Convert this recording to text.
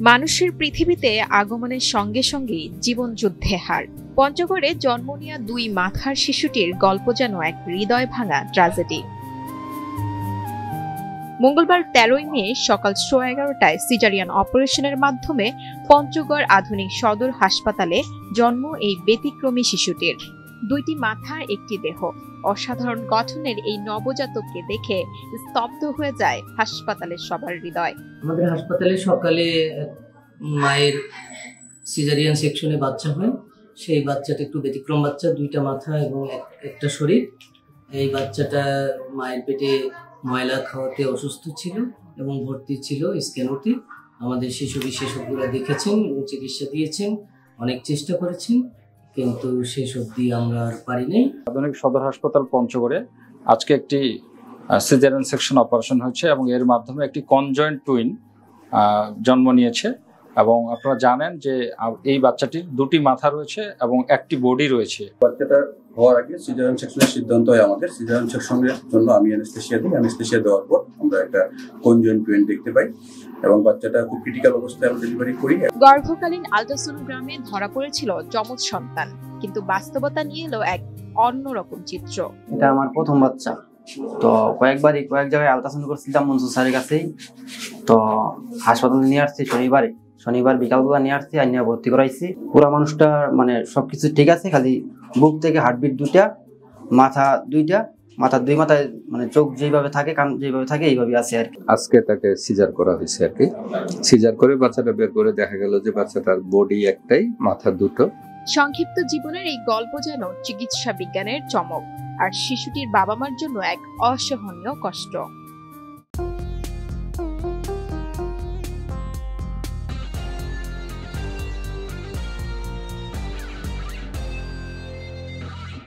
মানুষের পৃথিবীতে আগমনের সঙ্গে সঙ্গেই জীবনযুদ্ধে হার। পঞ্চগড়ে জন্ম নেওয়া দুই মাথার শিশুটির গল্প যেন এক হৃদয় ভাঙা ট্র্যাজেডি। মঙ্গলবার 13ই মে সকাল 11:15টায় সিজারিয়ান অপারেশনের মাধ্যমে পঞ্চগড় আধুনিক সদর হাসপাতালে জন্ম এই ব্যতিক্রমী শিশুটির। দুইটি মাথা, একটি দেহ। অসাধারণ গঠনের এই নবজাতককে দেখে স্তব্ধ হয়ে যায় হাসপাতালের সবার হৃদয়। আমাদের হাসপাতালে সকালে মায়ের সিজারিয়ান সেকশনে বাচ্চা হয়। সেই বাচ্চাটা একটু ব্যতিক্রম বাচ্চা, দুইটা মাথা এবং একটা শরীর। এই বাচ্চাটা মায়ের পেটে ময়লা খাওয়াতে অসুস্থ ছিল এবং ভর্তি ছিল স্ক্যানোতে। আমাদের শিশু বিশেষজ্ঞরা দেখেছেন এবং চিকিৎসা দিয়েছেন, অনেক চেষ্টা করেছেন, কিন্তু শেষ অবধি আমরা আর পারি নাই। আধুনিক সদর হাসপাতাল পঞ্চগড়ে আজকে একটি সিজারিয়ান সেকশন অপারেশন হচ্ছে এবং এর মাধ্যমে একটি কনজয়েন্ট টুইন জন্ম নিয়েছে। এবং আপনারা জানেন যে এই বাচ্চাটির দুটি মাথা রয়েছে এবং একটি বডি রয়েছে। বাচ্চাটা হওয়ার আগে সিজারিয়ান সেকশনের সিদ্ধান্ত হয় আমাদের। সিজারিয়ান সেকশনের জন্য আমি অ্যানেস্থেশিয়া দিই। অ্যানেস্থেশিয়া দেওয়ার পর আমরা একটা কনজয়েন্ট টুইন দেখতে পাই এবং বাচ্চাটা খুব ক্রিটিক্যাল অবস্থায় আমরা ডেলিভারি করি। গর্ভকালীন আল্ট্রাসোনোগ্রামে ধরা পড়েছিল যমজ সন্তান, কিন্তু বাস্তবতা নিয়ে এলো এক অন্যরকম চিত্র। এটা আমার প্রথম বাচ্চা। তো কয়েক জায়গায় আল্ট্রাসাউন্ড করছিলাম মনসুর স্যারের কাছেই। তো হাসপাতালে নিয়ে আসছি শনিবার বিকালবেলা নিয়ে আসছি, আর নিয়ে ভর্তি করাইছি। পুরা মানুষটা মানে সবকিছু ঠিক আছে, খালি বুক থেকে হার্টবিট দুইটা, মাথার দুই মাথায় মানে চোখ যেভাবে থাকে, কান যেভাবে থাকে এইভাবে আছে আর কি। আজকে তাকে সিজার করা হয়েছে আর কি। সিজার করে বাচ্চাটা বের করে দেখা গেল যে বাচ্চাটার বডি একটাই, মাথা দুটো। সংক্ষিপ্ত জীবনের এই গল্প যেন চিকিৎসা বিজ্ঞানের চমক, আর শিশুটির বাবা মার জন্য এক অসহনীয় কষ্ট।